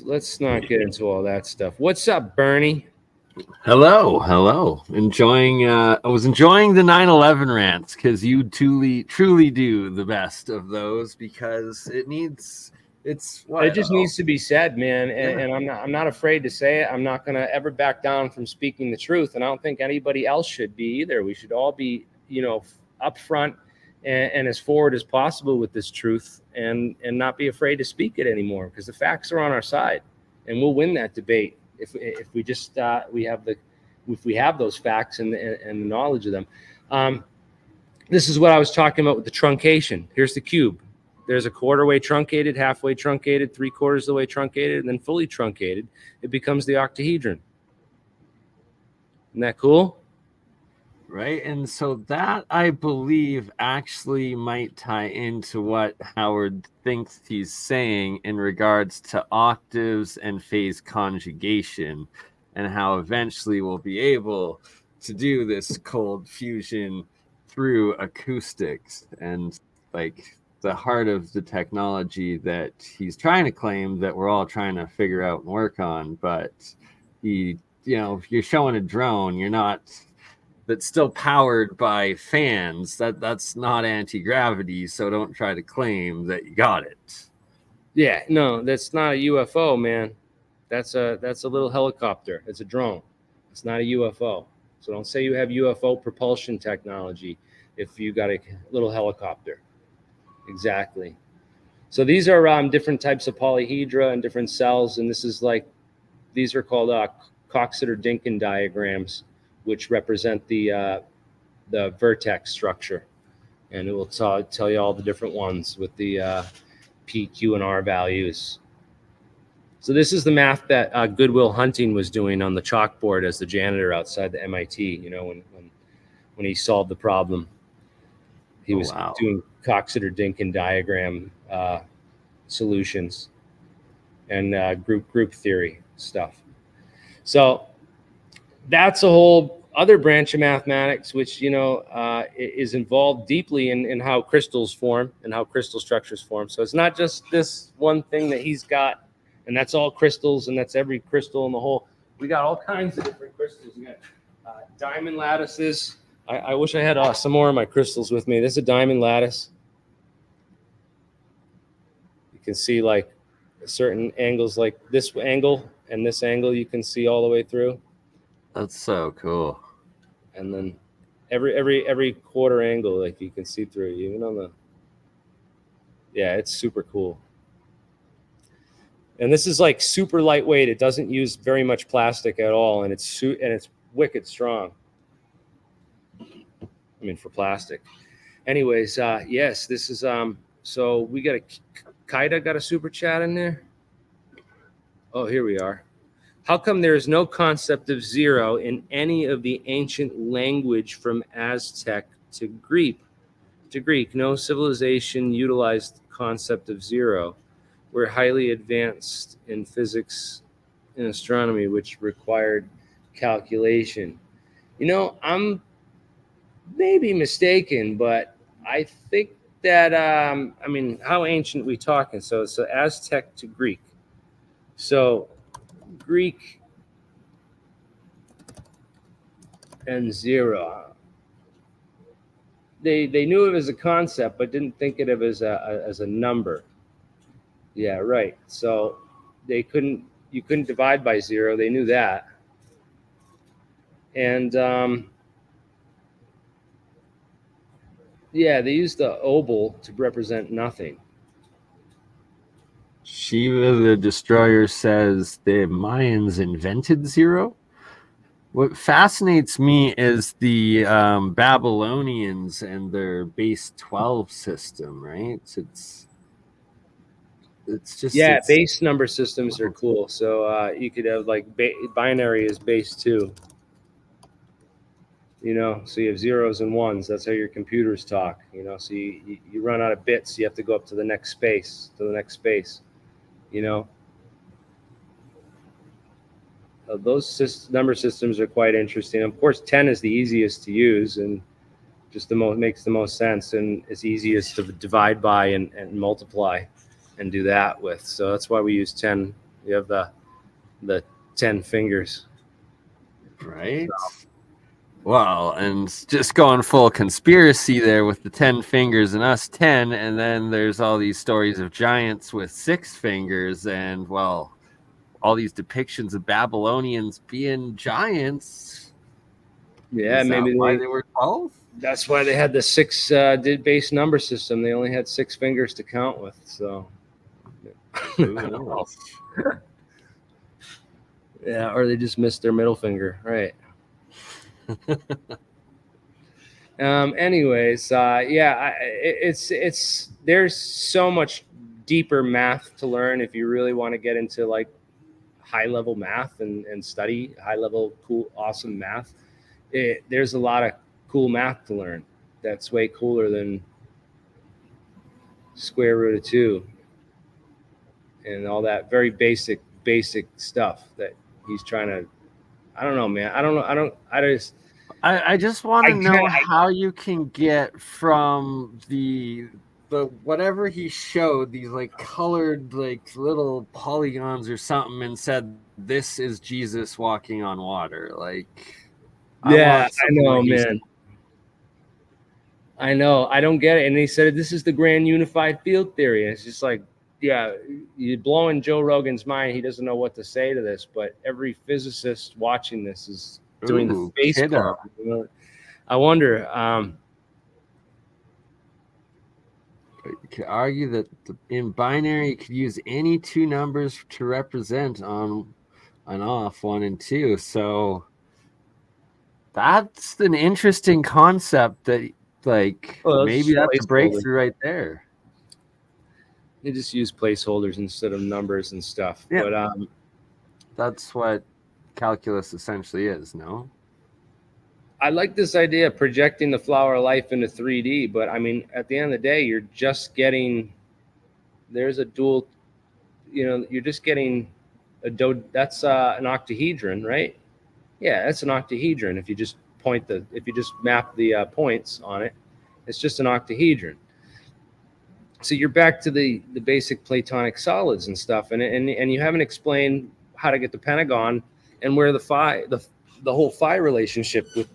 Let's not get into all that stuff. What's up, Bernie? Hello. I was enjoying the 9/11 rants because you truly do the best of those because It just needs to be said, man, and I'm not afraid to say it. I'm not going to ever back down from speaking the truth, and I don't think anybody else should be either. We should all be, upfront and as forward as possible with this truth, and not be afraid to speak it anymore, because the facts are on our side, and we'll win that debate if we just if we have those facts and the knowledge of them. This is what I was talking about with the truncation. Here's the cube. There's a quarter way truncated, halfway truncated, 3/4 of the way truncated, and then fully truncated. It becomes the octahedron. Isn't that cool? Right. And so that, I believe, actually might tie into what Howard thinks he's saying in regards to octaves and phase conjugation, and how eventually we'll be able to do this cold fusion through acoustics, and like the heart of the technology that he's trying to claim that we're all trying to figure out and work on. But if you're showing a drone, that's still powered by fans, that's not anti-gravity, so don't try to claim that you got it. Yeah, no, that's not a UFO, man. That's a little helicopter. It's a drone. It's not a UFO. So don't say you have UFO propulsion technology if you got a little helicopter. Exactly. So these are different types of polyhedra and different cells, and these are called Coxeter-Dinkin diagrams, which represent the vertex structure, and it will tell you all the different ones with the P, Q, and R values. So this is the math that Goodwill Hunting was doing on the chalkboard as the janitor outside the MIT. When he solved the problem, he was doing Coxeter-Dinkin diagram solutions and group theory stuff. So that's a whole other branch of mathematics, which is involved deeply in how crystals form and how crystal structures form. So it's not just this one thing that he's got, and that's all crystals, and that's every crystal in the whole. We got all kinds of different crystals. We got diamond lattices. I wish I had some more of my crystals with me. This is a diamond lattice. You can see like certain angles, like this angle and this angle, you can see all the way through. That's so cool. And then every quarter angle, like you can see through, even on the. Yeah, it's super cool. And this is like super lightweight. It doesn't use very much plastic at all, and it's wicked strong. I mean, for plastic. Anyways, yes, this is so we got Kaida got a super chat in there. Oh, here we are. How come there is no concept of zero in any of the ancient language from Aztec to Greek? No civilization utilized the concept of zero. We're highly advanced in physics and astronomy, which required calculation. I'm maybe mistaken, but I think that how ancient are we talking? So Aztec to Greek. So Greek and zero. They knew it as a concept, but didn't think of it as a number. Yeah, right. So you couldn't divide by zero. They knew that. And they used the oval to represent nothing. Shiva the Destroyer says the Mayans invented zero. What fascinates me is the Babylonians and their base 12 system, right? It's just base number systems are cool. So you could have like binary is base 2. So you have zeros and ones. That's how your computers talk. So you run out of bits. You have to go up to the next space. Those number systems are quite interesting. Of course, 10 is the easiest to use and just makes the most sense, and it's easiest to divide by and multiply and do that with. So that's why we use 10 You have the 10 fingers. Right. Well, and just going full conspiracy there with the 10 fingers and us 10, and then there's all these stories of giants with 6 fingers, and well, all these depictions of Babylonians being giants. Yeah, Is maybe that why they were 12? that's why they had the 6 base number system. They only had 6 fingers to count with. So Who knows? yeah, or they just missed their middle finger, right? Anyways, yeah, it's there's so much deeper math to learn if you really want to get into like high level math and study high level cool awesome math. There's a lot of cool math to learn. That's way cooler than square root of 2 and all that very basic stuff that he's trying to. I don't know, man. I don't know. I just want to know I- how you can get from the whatever he showed, these like colored like little polygons or something, and said this is Jesus walking on water. Like, Yeah, I something know, like man. I know. I don't get it. And he said this is the grand unified field theory. And it's just like, yeah, you're blowing Joe Rogan's mind. He doesn't know what to say to this, but every physicist watching this is doing the face palm. You know? I wonder. You could argue that in binary, you could use any 2 numbers to represent on and off 1 and 2. So that's an interesting concept that, like, maybe that's a breakthrough right there. They just use placeholders instead of numbers and stuff. Yeah. But that's what calculus essentially is, no? I like this idea of projecting the flower of life into 3D, but I mean, at the end of the day, you're just getting, there's a dual, you're just getting that's an octahedron, right? Yeah, that's an octahedron. If you just map the points on it, it's just an octahedron. So you're back to the basic Platonic solids and stuff, and you haven't explained how to get the pentagon and where the whole phi relationship with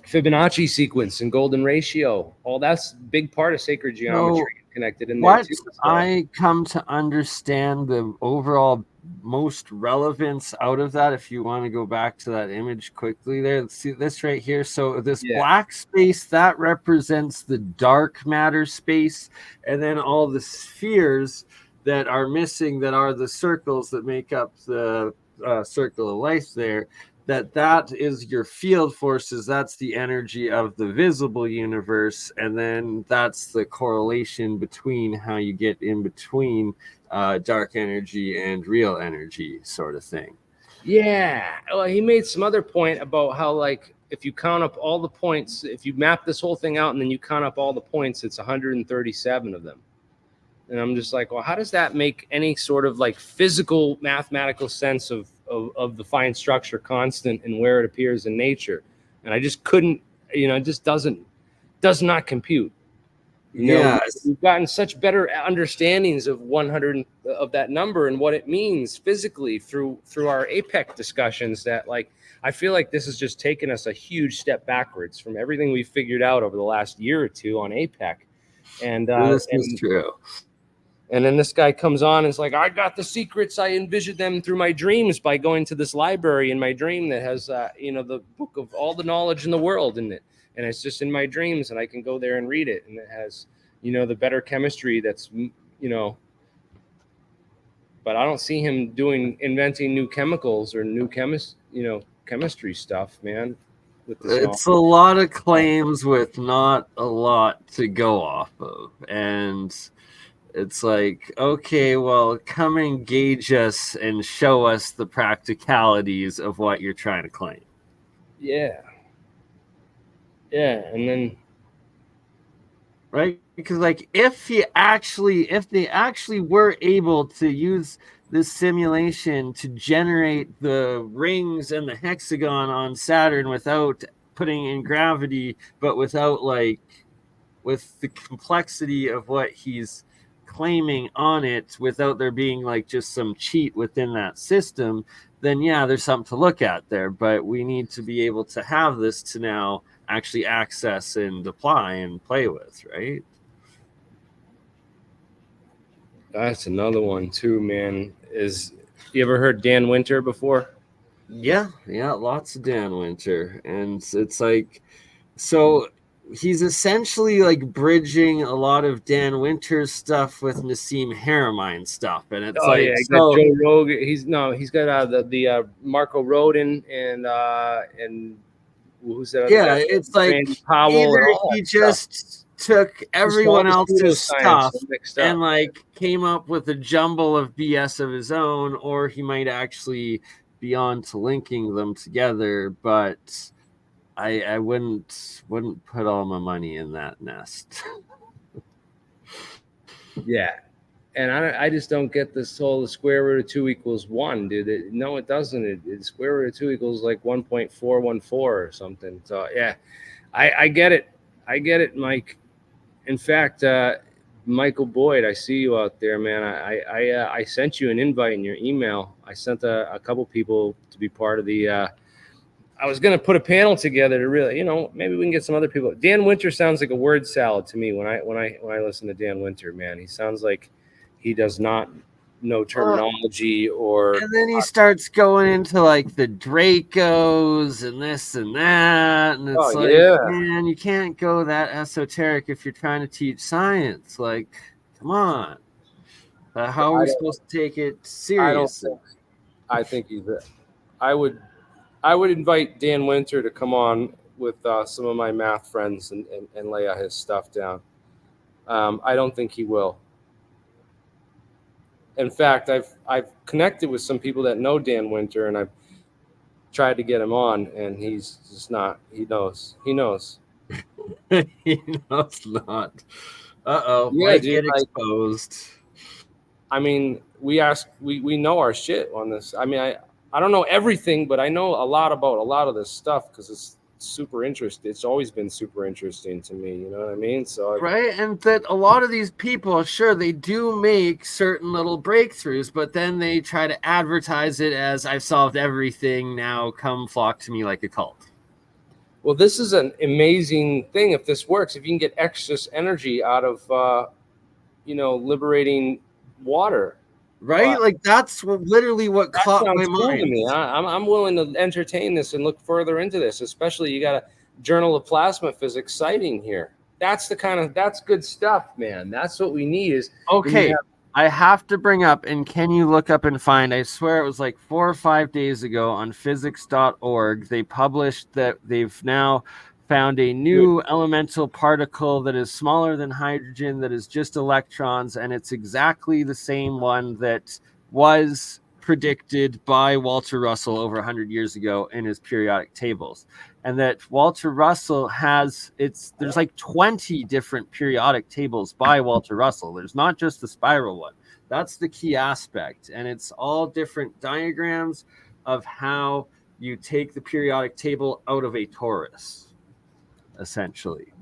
Fibonacci sequence and golden ratio, all that's big part of sacred geometry connected in there too. What I come to understand the overall most relevance out of that, if you want to go back to that image quickly there, see this right here. So this black space, that represents the dark matter space, and then all the spheres that are missing, that are the circles that make up the circle of life there, that is your field forces. That's the energy of the visible universe, and then that's the correlation between how you get in between dark energy and real energy, sort of thing. Yeah, well, he made some other point about how, like, if you count up all the points, if you map this whole thing out and then you count up all the points, it's 137 of them. And I'm just like, well, how does that make any sort of like physical mathematical sense of the fine structure constant and where it appears in nature? And I just couldn't, it just does not compute. We've gotten such better understandings of 100 of that number and what it means physically through our APEC discussions, that like I feel like this has just taken us a huge step backwards from everything we figured out over the last year or two on APEC. And this is true. And then this guy comes on and is like, I got the secrets. I envisioned them through my dreams by going to this library in my dream that has, the book of all the knowledge in the world in it. And it's just in my dreams, and I can go there and read it. And it has, the better chemistry that's, but I don't see him inventing new chemicals or new chemistry stuff, man. It's a lot of claims with not a lot to go off of. And it's like, okay, well, come engage us and show us the practicalities of what you're trying to claim. Yeah. Yeah, and then right, because like if they actually were able to use this simulation to generate the rings and the hexagon on Saturn without putting in gravity, but with the complexity of what he's claiming on it without there being like just some cheat within that system, then yeah, there's something to look at there. But we need to be able to have this to now actually access and apply and play with, right? That's another one too, man. Is you ever heard Dan Winter before? Yeah, lots of Dan Winter. And it's like, so he's essentially like bridging a lot of Dan Winter's stuff with Nassim Haramein stuff. And it's Oh like, yeah, so, got Joe Rogan. He's got the Marco Rodin and who's that other yeah, guy? it's like Randy Powell and either all he that stuff. just took everyone Just all the else's pseudoscience stuff mixed and up. like came up with a jumble of BS of his own, or he might actually be on to linking them together. But I wouldn't put all my money in that nest. Yeah, and I just don't get this whole the square root of 2 equals 1, dude. No, it doesn't. Square root of 2 equals like 1.414 or something. So yeah, I get it. I get it, Mike. In fact, Michael Boyd, I see you out there, man. I sent you an invite in your email. I sent a couple people to be part of the. I was gonna put a panel together to really, maybe we can get some other people. Dan Winter sounds like a word salad to me when I listen to Dan Winter, man. He sounds like he does not know terminology or. And then he starts going into like the Dracos and this and that, and it's man, you can't go that esoteric if you're trying to teach science. Like, come on, how are we supposed to take it seriously? I think he's. I would invite Dan Winter to come on with some of my math friends and lay out his stuff down. I don't think he will. In fact, I've connected with some people that know Dan Winter, and I've tried to get him on, and he's just not. He knows. He knows not. Yeah, might dude, get exposed. I mean, we know our shit on this. I mean, I don't know everything, but I know a lot about a lot of this stuff because it's super interesting. It's always been super interesting to me. You know what I mean? So right, and that a lot of these people, sure, they do make certain little breakthroughs, but then they try to advertise it as I've solved everything. Now come flock to me like a cult. Well, this is an amazing thing if this works. If you can get excess energy out of, liberating water. Right? Like that's literally what caught my mind. To me. I'm willing to entertain this and look further into this, especially you got a Journal of Plasma Physics citing here. That's good stuff, man. That's what we need is. Okay. I have to bring up, and can you look up and find, I swear it was like 4 or 5 days ago on physics.org, they published that they've now found a new elemental particle that is smaller than hydrogen, that is just electrons, and it's exactly the same one that was predicted by Walter Russell over 100 years ago in his periodic tables. And that Walter Russell there's like 20 different periodic tables by Walter Russell. There's not just the spiral one. That's the key aspect. And it's all different diagrams of how you take the periodic table out of a torus, essentially.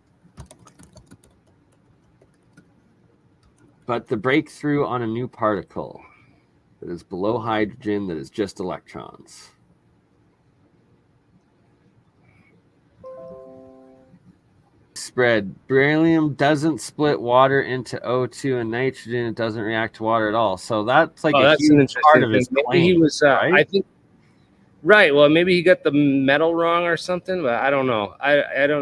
But the breakthrough on a new particle that is below hydrogen, that is just electrons. Spread. Beryllium doesn't split water into O2 and nitrogen. It doesn't react to water at all. So that's like a huge part of his claim. He was, right? I think, right. Well, maybe he got the metal wrong or something, but I don't know. I don't